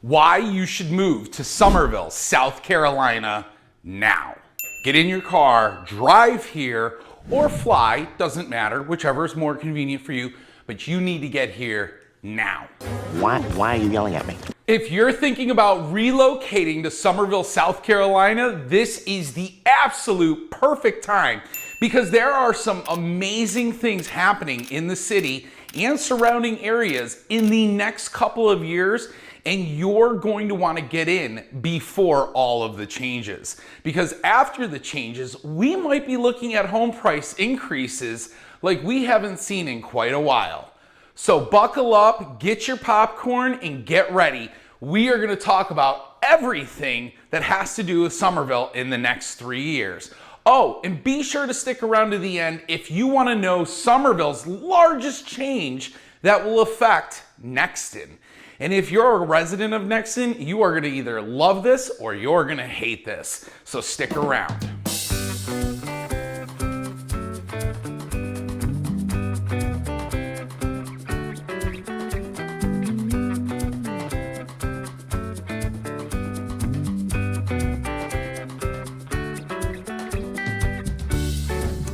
Why you should move to Summerville, South Carolina now. Get in your car, drive here, or fly, doesn't matter, whichever is more convenient for you, but you need to get here now. Why are you yelling at me? If you're thinking about relocating to Summerville, South Carolina, this is the absolute perfect time because there are some amazing things happening in the city and surrounding areas in the next couple of years, and you're going to want to get in before all of the changes. Because after the changes, we might be looking at home price increases like we haven't seen in quite a while. So buckle up, get your popcorn, and get ready. We are going to talk about everything that has to do with Summerville in the next 3 years. Oh, and be sure to stick around to the end if you want to know Summerville's largest change that will affect Nexton. And if you're a resident of Nexton, you are going to either love this or you're going to hate this. So stick around.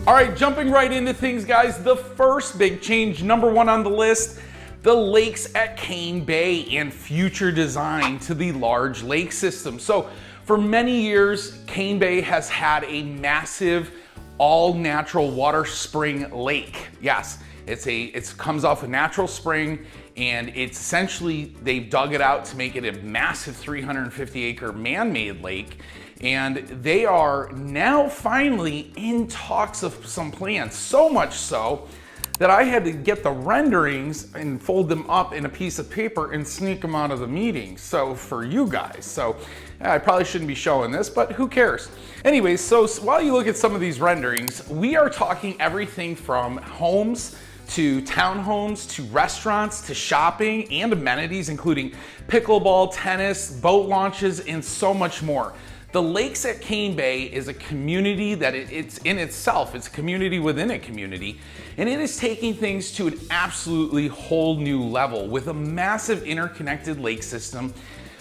All right, jumping right into things, guys. The first big change, number one on the list, the lakes at Cane Bay and future design to the large lake system. So for many years, Cane Bay has had a massive all-natural water spring lake. Yes, it comes off a natural spring, and it's essentially, they've dug it out to make it a massive 350-acre man-made lake. And they are now finally in talks of some plans, so much so that I had to get the renderings and fold them up in a piece of paper and sneak them out of the meeting. So for you guys, so I probably shouldn't be showing this, but who cares? Anyways, so while you look at some of these renderings, we are talking everything from homes to townhomes, to restaurants, to shopping and amenities, including pickleball, tennis, boat launches, and so much more. The lakes at Cane Bay is a community that it's in itself, it's a community within a community, and it is taking things to an absolutely whole new level with a massive interconnected lake system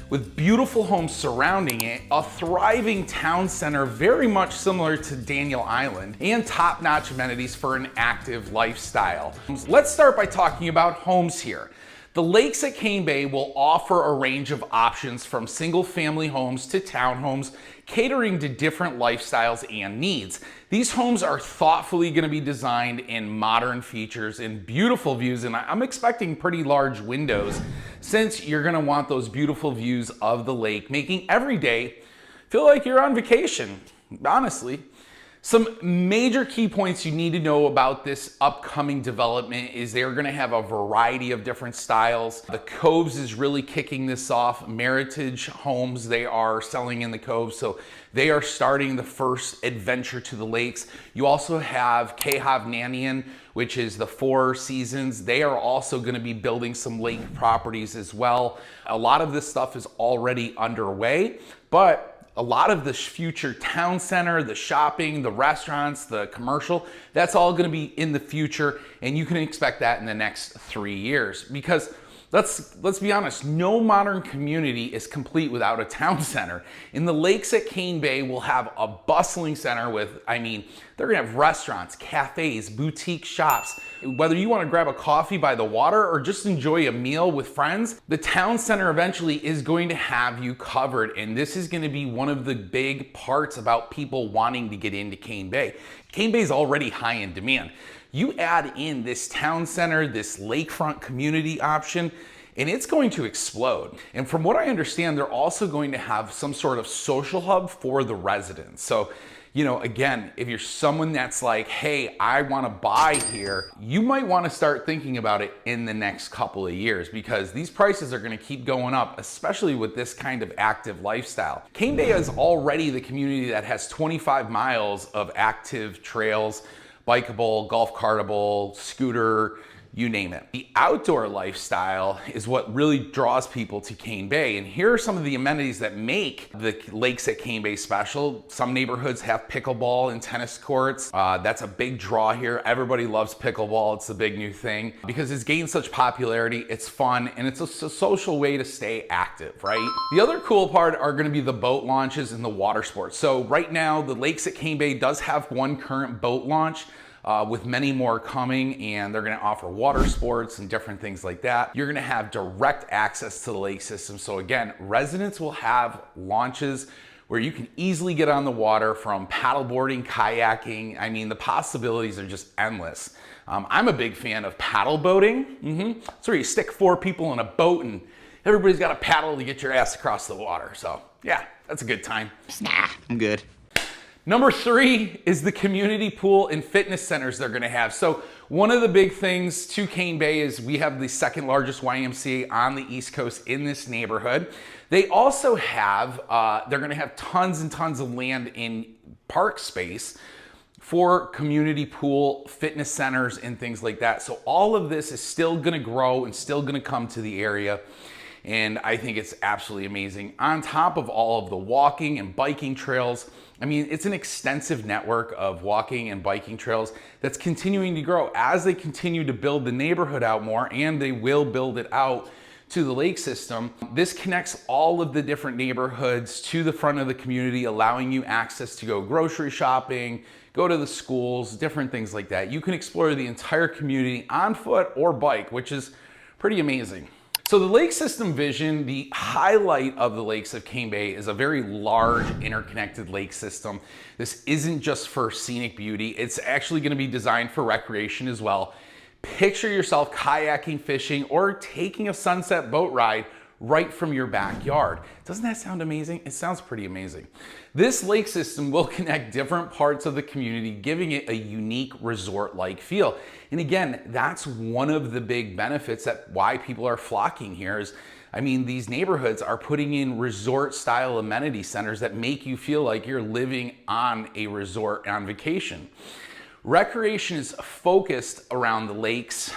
with beautiful homes surrounding it, a thriving town center very much similar to Daniel Island, and top-notch amenities for an active lifestyle. Let's start by talking about homes here. The lakes at Cane Bay will offer a range of options from single-family homes to townhomes, catering to different lifestyles and needs. These homes are thoughtfully going to be designed in modern features and beautiful views, and I'm expecting pretty large windows since you're going to want those beautiful views of the lake, making every day feel like you're on vacation, honestly. Some major key points you need to know about this upcoming development is they're going to have a variety of different styles. The Coves is really kicking this off. Meritage Homes, they are selling in the Coves, so they are starting the first adventure to the lakes. You also have Hovnanian, which is the Four Seasons. They are also going to be building some lake properties as well. A lot of this stuff is already underway, but a lot of the future town center, the shopping, the restaurants, the commercial, that's all going to be in the future, and you can expect that in the next 3 years. Because let's be honest, no modern community is complete without a town center. And the lakes at Cane Bay will have a bustling center with, they're going to have restaurants, cafes, boutique shops. Whether you want to grab a coffee by the water or just enjoy a meal with friends, the town center eventually is going to have you covered. And this is going to be one of the big parts about people wanting to get into Cane Bay. Cane Bay is already high in demand. You add in this town center, this lakefront community option, and it's going to explode. And from what I understand, they're also going to have some sort of social hub for the residents. So, again, if you're someone that's like, hey, I want to buy here, you might want to start thinking about it in the next couple of years because these prices are going to keep going up, especially with this kind of active lifestyle. Cane Bay is already the community that has 25 miles of active trails, bikeable, golf cartable, scooter, you name it. The outdoor lifestyle is what really draws people to Cane Bay. And here are some of the amenities that make the lakes at Cane Bay special. Some neighborhoods have pickleball and tennis courts. That's a big draw here. Everybody loves pickleball. It's the big new thing because it's gained such popularity. It's fun and it's a social way to stay active, right? The other cool part are gonna be the boat launches and the water sports. So right now, the lakes at Cane Bay does have one current boat launch, with many more coming, and they're gonna offer water sports and different things like that. You're gonna have direct access to the lake system. So again, residents will have launches where you can easily get on the water, from paddleboarding, kayaking. I mean, the possibilities are just endless. I'm a big fan of paddle boating. It's where you stick 4 people in a boat and everybody's got a paddle to get your ass across the water. So yeah, that's a good time. Nah, I'm good. Number 3 is the community pool and fitness centers they're gonna have. So one of the big things to Cane Bay is we have the second largest YMCA on the East Coast in this neighborhood. They also have, they're gonna have tons and tons of land in park space for community pool, fitness centers, and things like that. So all of this is still gonna grow and still gonna come to the area. And I think it's absolutely amazing. On top of all of the walking and biking trails, I mean, it's an extensive network of walking and biking trails that's continuing to grow as they continue to build the neighborhood out more, and they will build it out to the lake system. This connects all of the different neighborhoods to the front of the community, allowing you access to go grocery shopping, go to the schools, different things like that. You can explore the entire community on foot or bike, which is pretty amazing. So the lake system vision, the highlight of the lakes of Cane Bay is a very large interconnected lake system. This isn't just for scenic beauty. It's actually gonna be designed for recreation as well. Picture yourself kayaking, fishing, or taking a sunset boat ride right from your backyard. Doesn't that sound amazing? It sounds pretty amazing. This lake system will connect different parts of the community, giving it a unique resort-like feel. And again, that's one of the big benefits that why people are flocking here is, I mean, these neighborhoods are putting in resort-style amenity centers that make you feel like you're living on a resort on vacation. Recreation is focused around the lakes,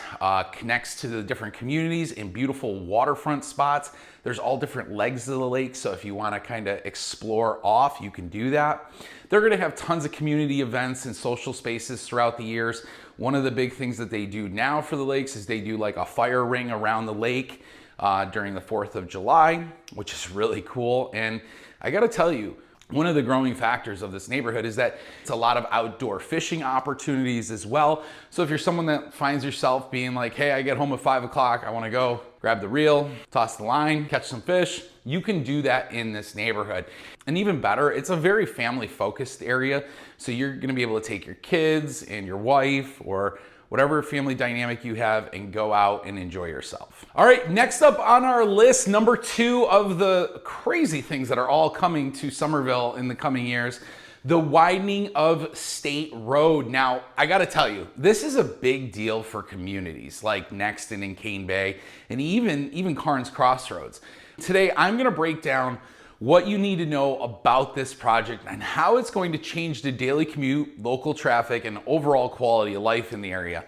connects to the different communities and beautiful waterfront spots. There's all different legs of the lake, so if you want to kind of explore off, you can do that. They're going to have tons of community events and social spaces throughout the years. One of the big things that they do now for the lakes is they do like a fire ring around the lake during the 4th of July, which is really cool. And I got to tell you, one of the growing factors of this neighborhood is that it's a lot of outdoor fishing opportunities as well. So if you're someone that finds yourself being like, hey, I get home at 5 o'clock, I wanna go grab the reel, toss the line, catch some fish, you can do that in this neighborhood. And even better, it's a very family focused area. So you're gonna be able to take your kids and your wife or whatever family dynamic you have and go out and enjoy yourself. All right, next up on our list, number 2 of the crazy things that are all coming to Summerville in the coming years, the widening of State Road. Now, I gotta tell you, this is a big deal for communities like Nexton and Cane Bay, and even Karnes Crossroads. Today, I'm gonna break down what you need to know about this project and how it's going to change the daily commute, local traffic, and overall quality of life in the area.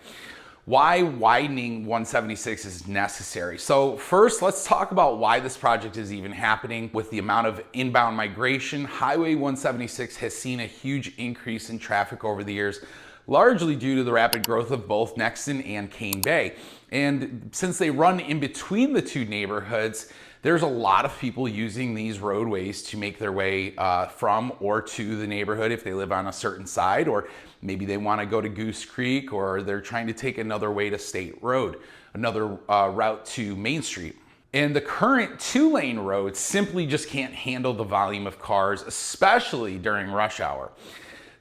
Why widening 176 is necessary. So first, let's talk about why this project is even happening. With the amount of inbound migration, Highway 176 has seen a huge increase in traffic over the years, largely due to the rapid growth of both Nexton and Cane Bay. And since they run in between the two neighborhoods, there's a lot of people using these roadways to make their way from or to the neighborhood if they live on a certain side, or maybe they want to go to Goose Creek, or they're trying to take another way to State Road, another route to Main Street. And the current 2-lane road simply just can't handle the volume of cars, especially during rush hour.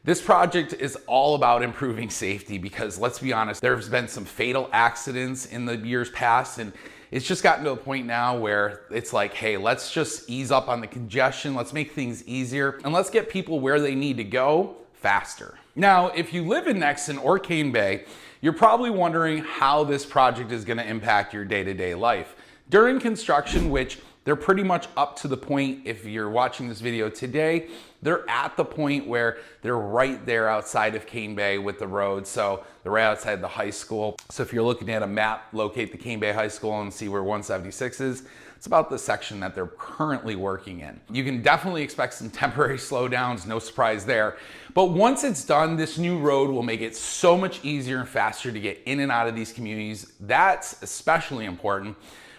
This project is all about improving safety because, let's be honest, there's been some fatal accidents in the years past, and it's just gotten to a point now where it's like, hey, let's just ease up on the congestion, let's make things easier, and let's get people where they need to go faster. Now, if you live in Nexton or Cane Bay, you're probably wondering how this project is going to impact your day-to-day life. During construction, which They're pretty much up to the point, if you're watching this video today, they're at the point where they're right there outside of Cane Bay with the road. So they're right outside the high school. So if you're looking at a map, locate the Cane Bay High School and see where 176 is. It's about the section that they're currently working in. You can definitely expect some temporary slowdowns, no surprise there. But once it's done, this new road will make it so much easier and faster to get in and out of these communities. That's especially important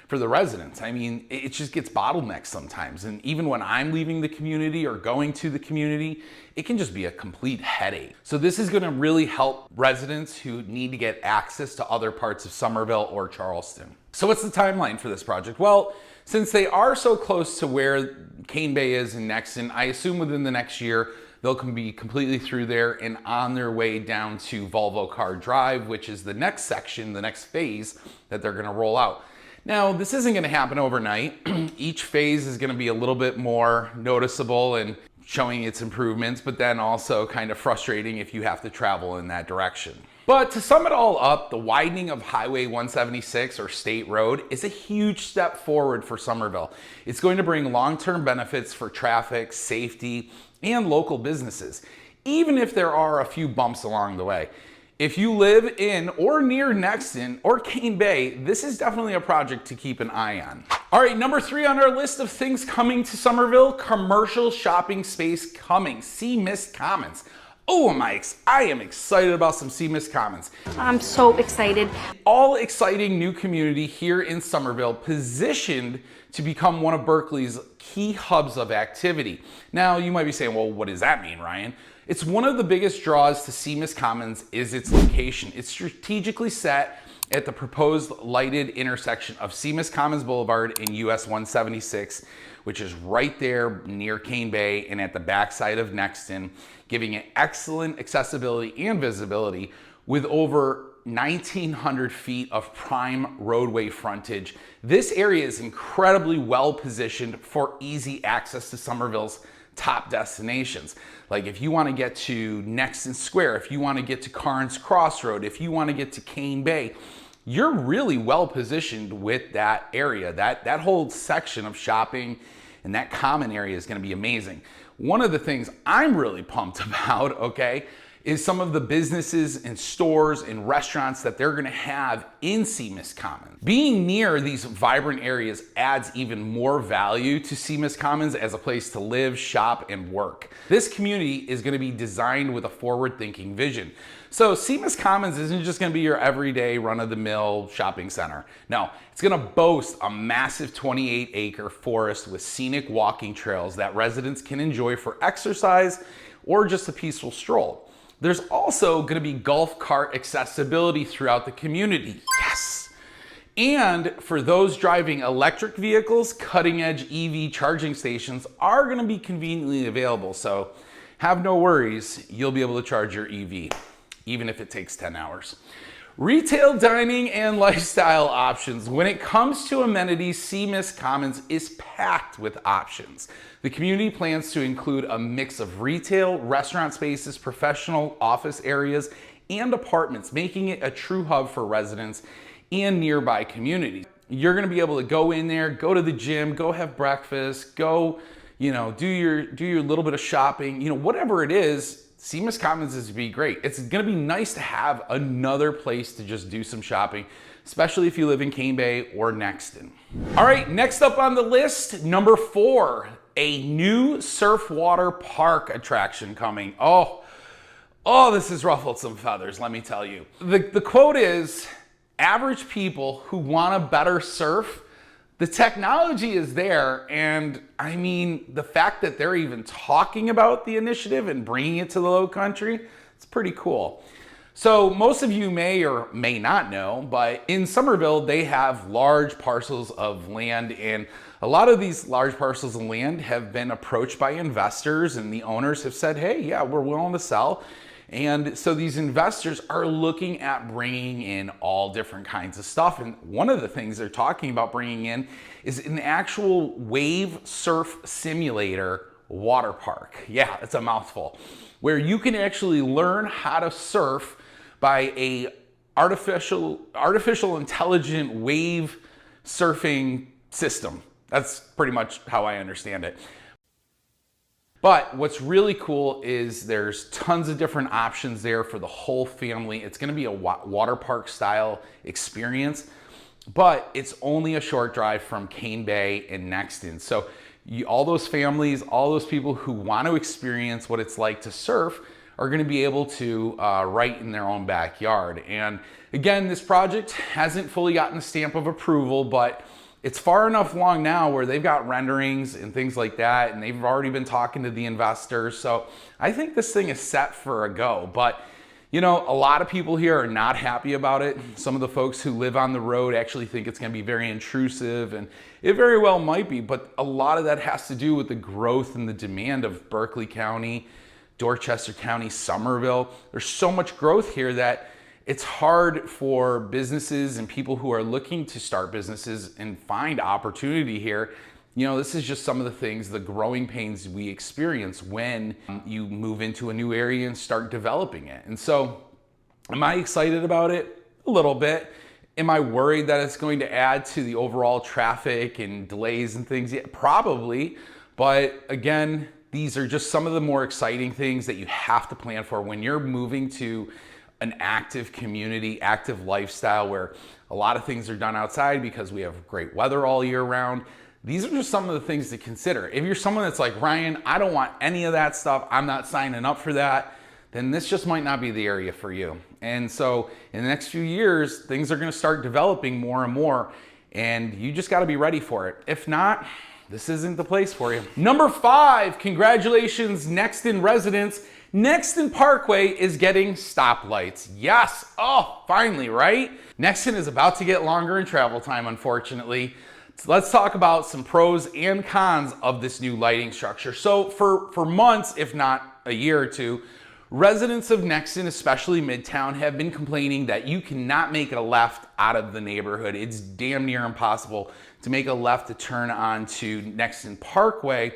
for the residents. I mean, it just gets bottlenecked sometimes. And even when I'm leaving the community or going to the community, it can just be a complete headache. So this is gonna really help residents who need to get access to other parts of Summerville or Charleston. So what's the timeline for this project? Well, since they are so close to where Cane Bay is in Nexton, I assume within the next year, they'll be completely through there and on their way down to Volvo Car Drive, which is the next section, the next phase that they're gonna roll out. Now, this isn't gonna happen overnight. Each phase is gonna be a little bit more noticeable and showing its improvements, but then also kind of frustrating if you have to travel in that direction. But to sum it all up, the widening of Highway 176 or State Road is a huge step forward for Summerville. It's going to bring long-term benefits for traffic, safety, and local businesses, even if there are a few bumps along the way. If you live in or near Nexton or Cane Bay, this is definitely a project to keep an eye on. All right, number 3 on our list of things coming to Summerville, commercial shopping space coming, Sea Mist Commons. Oh, I am excited about some Sea Mist Commons. I'm so excited. All exciting new community here in Summerville, positioned to become one of Berkeley's key hubs of activity. Now, you might be saying, well, what does that mean, Ryan? It's one of the biggest draws to Sea Mist Commons is its location. It's strategically set at the proposed lighted intersection of Sea Mist Commons Boulevard and US 176, which is right there near Cane Bay and at the backside of Nexton, giving it excellent accessibility and visibility with over 1,900 feet of prime roadway frontage. This area is incredibly well positioned for easy access to Summerville's top destinations. Like if you want to get to Nexton Square, if you want to get to Carnes Crossroad, if you want to get to Cane Bay, you're really well positioned with that area. That whole section of shopping and that common area is going to be amazing. One of the things I'm really pumped about, okay, is some of the businesses and stores and restaurants that they're gonna have in Sea Mist Commons. Being near these vibrant areas adds even more value to Sea Mist Commons as a place to live, shop, and work. This community is gonna be designed with a forward-thinking vision. So Sea Mist Commons isn't just gonna be your everyday run-of-the-mill shopping center. No, it's gonna boast a massive 28-acre forest with scenic walking trails that residents can enjoy for exercise or just a peaceful stroll. There's also gonna be golf cart accessibility throughout the community. Yes! And for those driving electric vehicles, cutting-edge EV charging stations are gonna be conveniently available. So have no worries, you'll be able to charge your EV, even if it takes 10 hours. Retail dining and lifestyle options. When it comes to amenities, Sea Mist Commons is packed with options. The community plans to include a mix of retail, restaurant spaces, professional office areas, and apartments, making it a true hub for residents and nearby communities. You're gonna be able to go in there, go to the gym, go have breakfast, go, do your little bit of shopping, whatever it is. Sea Mist Commons is to be great. It's gonna be nice to have another place to just do some shopping, especially if you live in Cane Bay or Nexton. All right, next up on the list, number 4, a new surf water park attraction coming. Oh, this has ruffled some feathers, let me tell you. The quote is, average people who want a better surf, the technology is there, and I mean, the fact that they're even talking about the initiative and bringing it to the Low Country, it's pretty cool. So most of you may or may not know, but in Summerville, they have large parcels of land, and a lot of these large parcels of land have been approached by investors, and the owners have said, hey, yeah, we're willing to sell. And so these investors are looking at bringing in all different kinds of stuff. And one of the things they're talking about bringing in is an actual wave surf simulator water park. Yeah, it's a mouthful. Where you can actually learn how to surf by a artificial intelligent wave surfing system. That's pretty much how I understand it. But what's really cool is there's tons of different options there for the whole family. It's gonna be a water park style experience, but it's only a short drive from Cane Bay and Nexton. So all those families, all those people who want to experience what it's like to surf are gonna be able to right in their own backyard. And again, this project hasn't fully gotten the stamp of approval, but it's far enough along now where they've got renderings and things like that, and they've already been talking to the investors. So I think this thing is set for a go. But you know, a lot of people here are not happy about it. Some of the folks who live on the road actually think it's gonna be very intrusive, and it very well might be, but a lot of that has to do with the growth and the demand of Berkeley County, Dorchester County, Summerville. There's so much growth here that it's hard for businesses and people who are looking to start businesses and find opportunity here. You know, this is just some of the things, the growing pains we experience when you move into a new area and start developing it. And so, am I excited about it? A little bit. Am I worried that it's going to add to the overall traffic and delays and things? Yeah, probably. But again, these are just some of the more exciting things that you have to plan for when you're moving to an active community, active lifestyle where a lot of things are done outside because we have great weather all year round. These are just some of the things to consider. If you're someone that's like, Ryan, I don't want any of that stuff, I'm not signing up for that, then this just might not be the area for you. And so in the next few years, things are gonna start developing more and more, and you just gotta be ready for it. If not, this isn't the place for you. Number 5, congratulations, Nexton residents. Nexton Parkway is getting stoplights. Yes, oh, finally, right? Nexton is about to get longer in travel time, unfortunately. So let's talk about some pros and cons of this new lighting structure. So for months, if not a year or two, residents of Nexton, especially Midtown, have been complaining that you cannot make a left out of the neighborhood. It's damn near impossible to make a left to turn onto Nexton Parkway.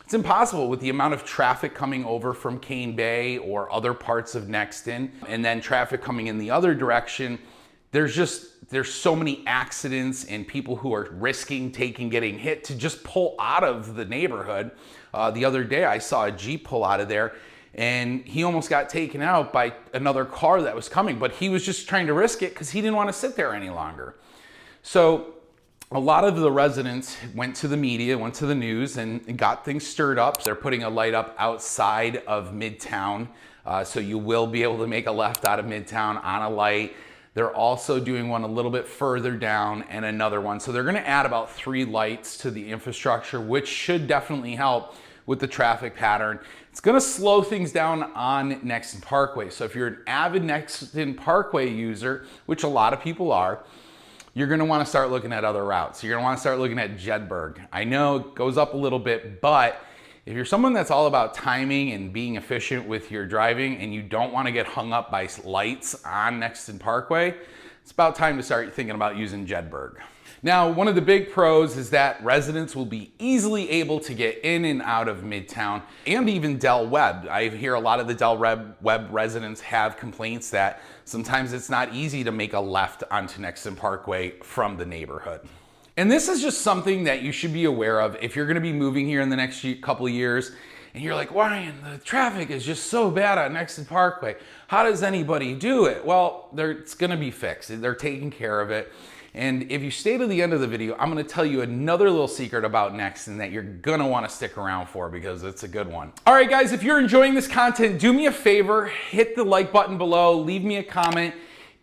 It's impossible with the amount of traffic coming over from Cane Bay or other parts of Nexton, and then traffic coming in the other direction. There's so many accidents and people who are risking getting hit to just pull out of the neighborhood. The other day I saw a Jeep pull out of there and he almost got taken out by another car that was coming, but he was just trying to risk it because he didn't want to sit there any longer. So a lot of the residents went to the media, went to the news, and got things stirred up. They're putting a light up outside of Midtown, so you will be able to make a left out of Midtown on a light. They're also doing one a little bit further down and another one. So they're gonna add about 3 lights to the infrastructure, which should definitely help with the traffic pattern. It's gonna slow things down on Nexton Parkway. So if you're an avid Nexton Parkway user, which a lot of people are, you're gonna wanna start looking at other routes. You're gonna wanna start looking at Jedburgh. I know it goes up a little bit, but if you're someone that's all about timing and being efficient with your driving and you don't wanna get hung up by lights on Nexton Parkway, it's about time to start thinking about using Jedburgh. Now, one of the big pros is that residents will be easily able to get in and out of Midtown and even Del Webb. I hear a lot of the Del Webb residents have complaints that sometimes it's not easy to make a left onto Nexton Parkway from the neighborhood. And this is just something that you should be aware of if you're gonna be moving here in the next couple of years and you're like, Ryan, the traffic is just so bad on Nexton Parkway. How does anybody do it? Well, it's gonna be fixed. They're taking care of it. And if you stay to the end of the video, I'm gonna tell you another little secret about Nexton that you're gonna wanna stick around for because it's a good one. All right, guys, if you're enjoying this content, do me a favor, hit the like button below, leave me a comment,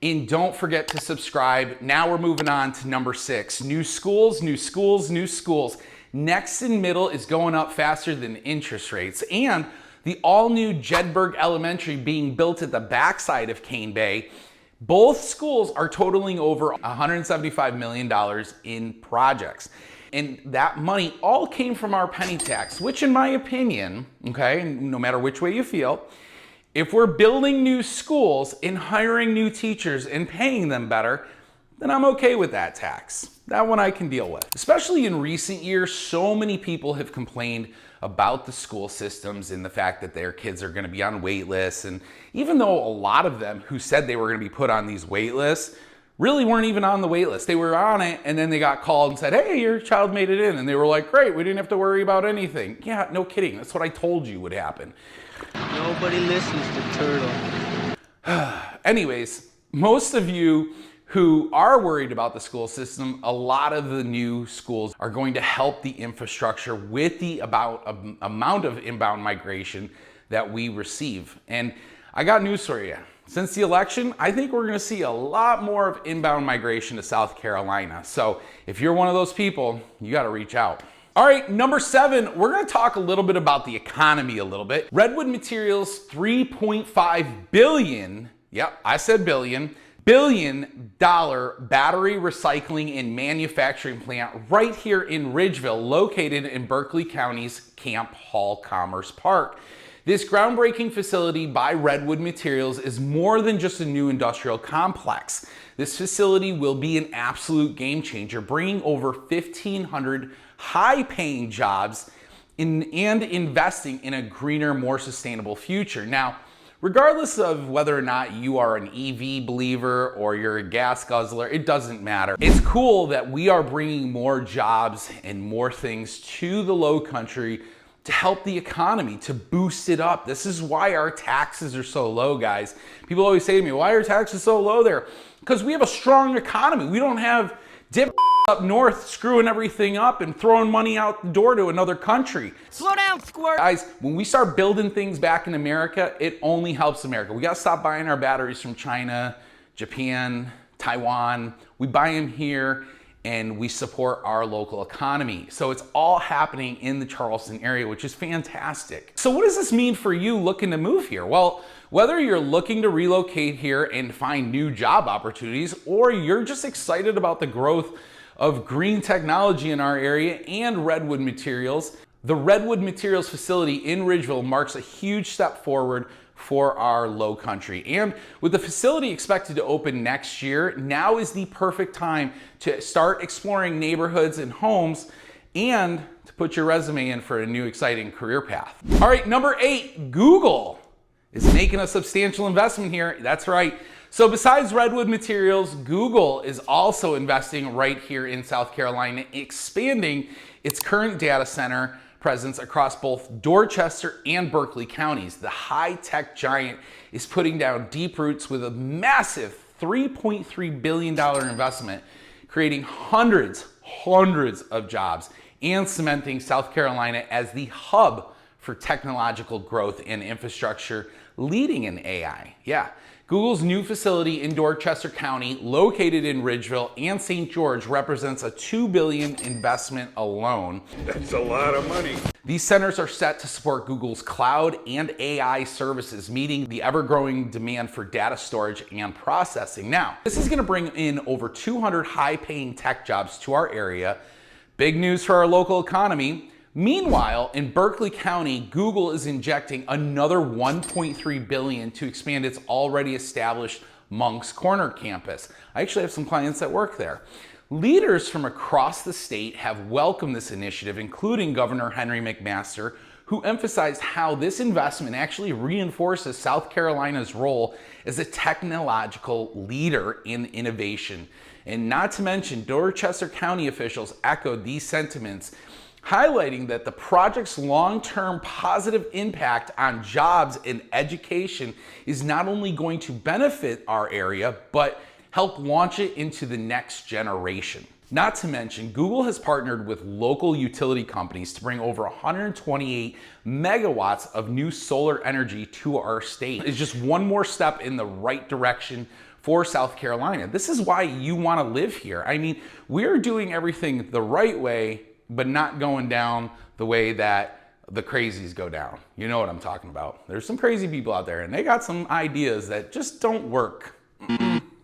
and don't forget to subscribe. Now we're moving on to number 6, new schools, new schools, new schools. Nexton Middle is going up faster than interest rates, and the all-new Jedburgh Elementary being built at the backside of Cane Bay. Both schools are totaling over $175 million in projects. And that money all came from our penny tax, which in my opinion, okay, no matter which way you feel, if we're building new schools and hiring new teachers and paying them better, then I'm okay with that tax. That one I can deal with. Especially in recent years, so many people have complained about the school systems and the fact that their kids are gonna be on wait lists. And even though a lot of them who said they were gonna be put on these wait lists really weren't even on the wait list. They were on it, and then they got called and said, hey, your child made it in. And they were like, great, we didn't have to worry about anything. Yeah, no kidding. That's what I told you would happen. Nobody listens to Turtle. Anyways, most of you who are worried about the school system, a lot of the new schools are going to help the infrastructure with the amount of inbound migration that we receive. And I got news for you. Since the election, I think we're gonna see a lot more of inbound migration to South Carolina. So if you're one of those people, you gotta reach out. All right, number 7, we're gonna talk a little bit about the economy a little bit. Redwood Materials, $3.5 billion, yep, I said billion dollar battery recycling and manufacturing plant right here in Ridgeville, located in Berkeley County's Camp Hall Commerce Park. This groundbreaking facility by Redwood Materials is more than just a new industrial complex. This facility will be an absolute game changer, bringing over 1,500 high-paying jobs and investing in a greener, more sustainable future. Now, regardless of whether or not you are an EV believer or you're a gas guzzler, it doesn't matter. It's cool that we are bringing more jobs and more things to the Low Country to help the economy, to boost it up. This is why our taxes are so low, guys. People always say to me, why are taxes so low there? Because we have a strong economy. We don't have dip up north screwing everything up and throwing money out the door to another country. Slow down, Squirt. Guys, when we start building things back in America, it only helps America. We gotta stop buying our batteries from China, Japan, Taiwan. We buy them here and we support our local economy. So it's all happening in the Charleston area, which is fantastic. So what does this mean for you looking to move here? Well, whether you're looking to relocate here and find new job opportunities, or you're just excited about the growth of green technology in our area and Redwood Materials, the Redwood Materials facility in Ridgeville marks a huge step forward for our Low Country. And with the facility expected to open next year, now is the perfect time to start exploring neighborhoods and homes and to put your resume in for a new exciting career path. All right, number 8, Google is making a substantial investment here. That's right. So besides Redwood Materials, Google is also investing right here in South Carolina, expanding its current data center presence across both Dorchester and Berkeley counties. The high-tech giant is putting down deep roots with a massive $3.3 billion investment, creating hundreds of jobs and cementing South Carolina as the hub for technological growth and infrastructure leading in AI. Yeah. Google's new facility in Dorchester County, located in Ridgeville and St. George, represents a $2 billion investment alone. That's a lot of money. These centers are set to support Google's cloud and AI services, meeting the ever-growing demand for data storage and processing. Now, this is gonna bring in over 200 high-paying tech jobs to our area. Big news for our local economy. Meanwhile, in Berkeley County, Google is injecting another $1.3 billion to expand its already established Moncks Corner campus. I actually have some clients that work there. Leaders from across the state have welcomed this initiative, including Governor Henry McMaster, who emphasized how this investment actually reinforces South Carolina's role as a technological leader in innovation. And not to mention, Dorchester County officials echoed these sentiments, highlighting that the project's long-term positive impact on jobs and education is not only going to benefit our area, but help launch it into the next generation. Not to mention, Google has partnered with local utility companies to bring over 128 megawatts of new solar energy to our state. It's just one more step in the right direction for South Carolina. This is why you want to live here. I mean, we're doing everything the right way, but not going down the way that the crazies go down. You know what I'm talking about. There's some crazy people out there and they got some ideas that just don't work.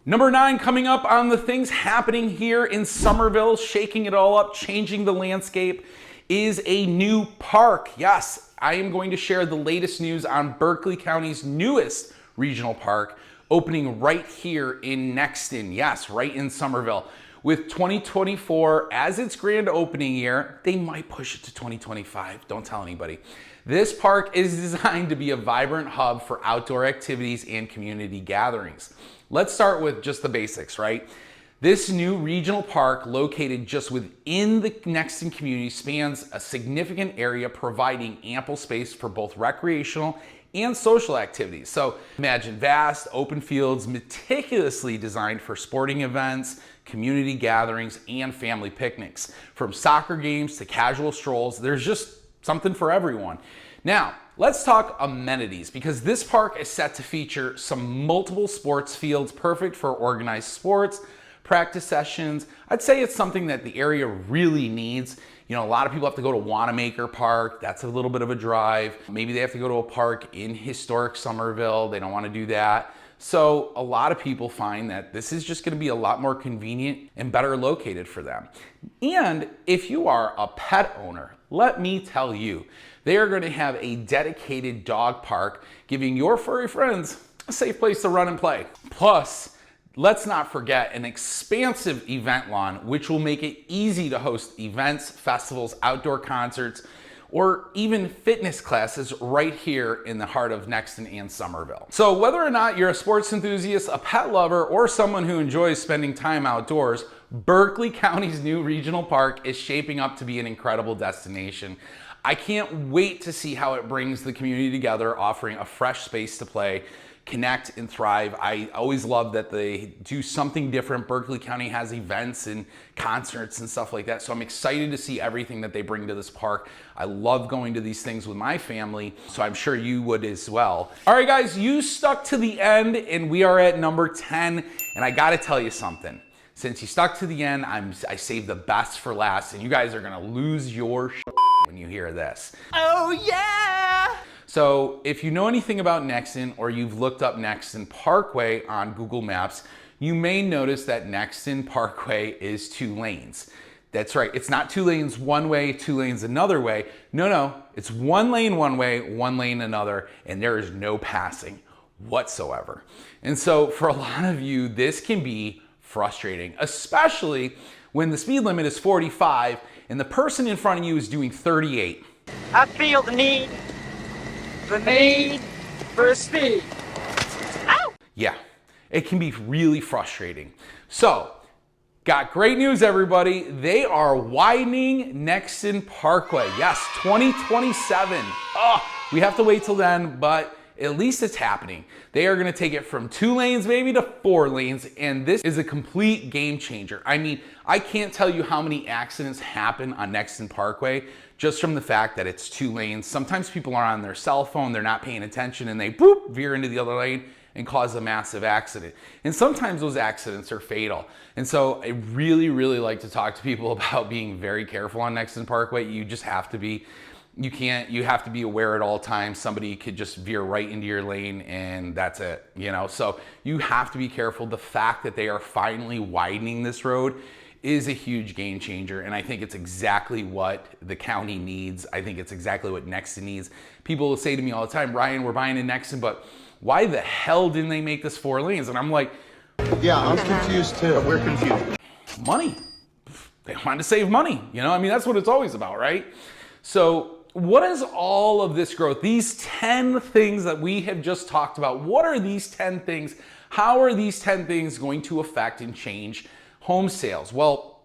Number 9, coming up on the things happening here in Summerville, shaking it all up, changing the landscape, is a new park. Yes, I am going to share the latest news on Berkeley County's newest regional park, opening right here in Nexton. Yes, right in Summerville. with 2024 as its grand opening year. They might push it to 2025, don't tell anybody. This park is designed to be a vibrant hub for outdoor activities and community gatherings. Let's start with just the basics, right? This new regional park, located just within the Nexton community, spans a significant area, providing ample space for both recreational and social activities. So imagine vast open fields meticulously designed for sporting events, community gatherings, and family picnics. From soccer games to casual strolls, there's just something for everyone. Now, let's talk amenities, because this park is set to feature some multiple sports fields perfect for organized sports, practice sessions. I'd say it's something that the area really needs. You know, a lot of people have to go to Wanamaker Park. That's a little bit of a drive. Maybe they have to go to a park in historic Summerville. They don't want to do that. So a lot of people find that this is just going to be a lot more convenient and better located for them. And if you are a pet owner, let me tell you, they are going to have a dedicated dog park, giving your furry friends a safe place to run and play. Plus, let's not forget an expansive event lawn, which will make it easy to host events, festivals, outdoor concerts, or even fitness classes right here in the heart of Nexton and Summerville. So whether or not you're a sports enthusiast, a pet lover, or someone who enjoys spending time outdoors, Berkeley County's new regional park is shaping up to be an incredible destination. I can't wait to see how it brings the community together, offering a fresh space to play, connect, and thrive. I always love that they do something different. Berkeley County has events and concerts and stuff like that. So I'm excited to see everything that they bring to this park. I love going to these things with my family, so I'm sure you would as well. All right, guys, you stuck to the end, and we are at number 10. And I gotta tell you something. Since you stuck to the end, I saved the best for last, and you guys are gonna lose your shit when you hear this. Oh yeah! So if you know anything about Nexton, or you've looked up Nexton Parkway on Google Maps, you may notice that Nexton Parkway is 2 lanes. That's right, it's not 2 lanes one way, 2 lanes another way. No, it's 1 lane one way, 1 lane another, and there is no passing whatsoever. And so for a lot of you, this can be frustrating, especially when the speed limit is 45 and the person in front of you is doing 38. I feel the need for speed. Ow! Yeah, it can be really frustrating. So, got great news, everybody. They are widening Nexton Parkway. Yes, 2027. Oh, we have to wait till then, but at least it's happening. They are gonna take it from 2 lanes maybe to 4 lanes, and this is a complete game changer. I mean, I can't tell you how many accidents happen on Nexton Parkway just from the fact that it's 2 lanes. Sometimes people are on their cell phone, they're not paying attention, and they boop, veer into the other lane and cause a massive accident. And sometimes those accidents are fatal. And so I really, really like to talk to people about being very careful on Nexton Parkway. You just have to be. You have to be aware at all times. Somebody could just veer right into your lane and that's it, you know? So you have to be careful. The fact that they are finally widening this road is a huge game changer, and I think it's exactly what the county needs. I think it's exactly what Nexton needs. People will say to me all the time, Ryan, we're buying in Nexton, but why the hell didn't they make this 4 lanes? And I'm like, yeah, I'm confused too. We're confused. Money. They wanted to save money, you know? I mean, that's what it's always about, right? So what is all of this growth? These 10 things that we have just talked about, what are these 10 things? How are these 10 things going to affect and change home sales? Well,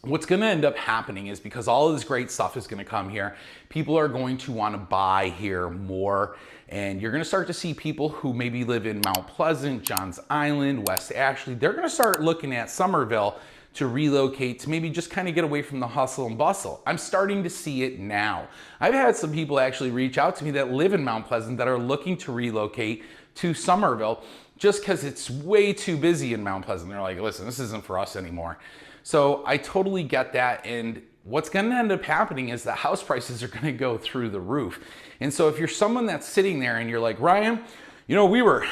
what's gonna end up happening is, because all of this great stuff is gonna come here, people are going to wanna buy here more, and you're gonna start to see people who maybe live in Mount Pleasant, Johns Island, West Ashley, they're gonna start looking at Summerville to relocate, to maybe just kind of get away from the hustle and bustle. I'm starting to see it now. I've had some people actually reach out to me that live in Mount Pleasant that are looking to relocate to Summerville just because it's way too busy in Mount Pleasant. They're like, listen, this isn't for us anymore. So I totally get that, and what's gonna end up happening is that house prices are gonna go through the roof. And so if you're someone that's sitting there and you're like, Ryan, you know, we were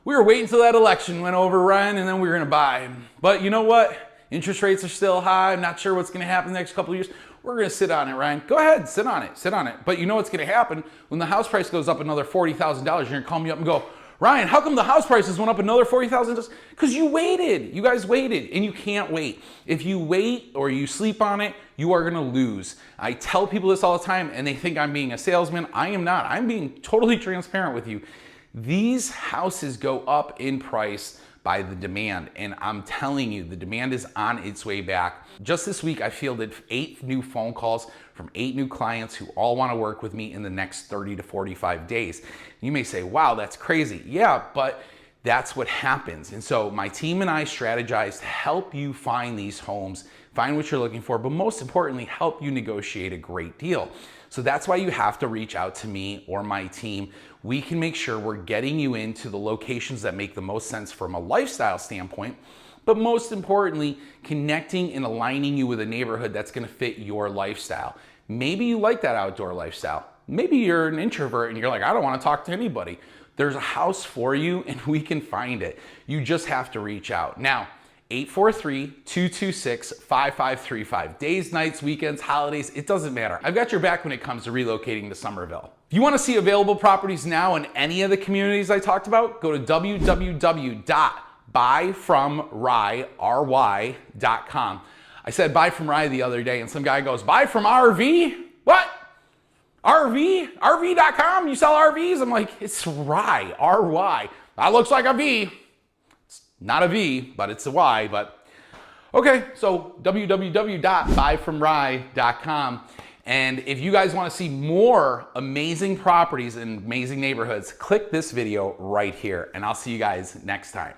waiting until that election went over, Ryan, and then we were gonna buy. But you know what? Interest rates are still high. I'm not sure what's gonna happen the next couple of years. We're gonna sit on it, Ryan. Go ahead, sit on it. But you know what's gonna happen? When the house price goes up another $40,000, you're gonna call me up and go, Ryan, how come the house prices went up another $40,000? Because you waited. You guys waited, and you can't wait. If you wait or you sleep on it, you are gonna lose. I tell people this all the time, and they think I'm being a salesman. I am not. I'm being totally transparent with you. These houses go up in price by the demand, and I'm telling you, the demand is on its way back. Just this week, I fielded 8 new phone calls from 8 new clients who all want to work with me in the next 30 to 45 days. You may say, wow, that's crazy. Yeah, but that's what happens. And so my team and I strategize to help you find these homes, find what you're looking for, but most importantly, help you negotiate a great deal. So that's why you have to reach out to me or my team. We can make sure we're getting you into the locations that make the most sense from a lifestyle standpoint, but most importantly, connecting and aligning you with a neighborhood that's gonna fit your lifestyle. Maybe you like that outdoor lifestyle. Maybe you're an introvert and you're like, I don't wanna talk to anybody. There's a house for you and we can find it. You just have to reach out. Now, 843-226-5535. Days, nights, weekends, holidays, it doesn't matter. I've got your back when it comes to relocating to Summerville. If you want to see available properties now in any of the communities I talked about, go to www.buyfromry.com. I said buy from Rye the other day and some guy goes, buy from RV? What? RV? RV.com? You sell RVs? I'm like, it's Rye, R-Y. That looks like a V. Not a V, but it's a Y, but okay, so www.buyfromry.com. And if you guys want to see more amazing properties in amazing neighborhoods, click this video right here, and I'll see you guys next time.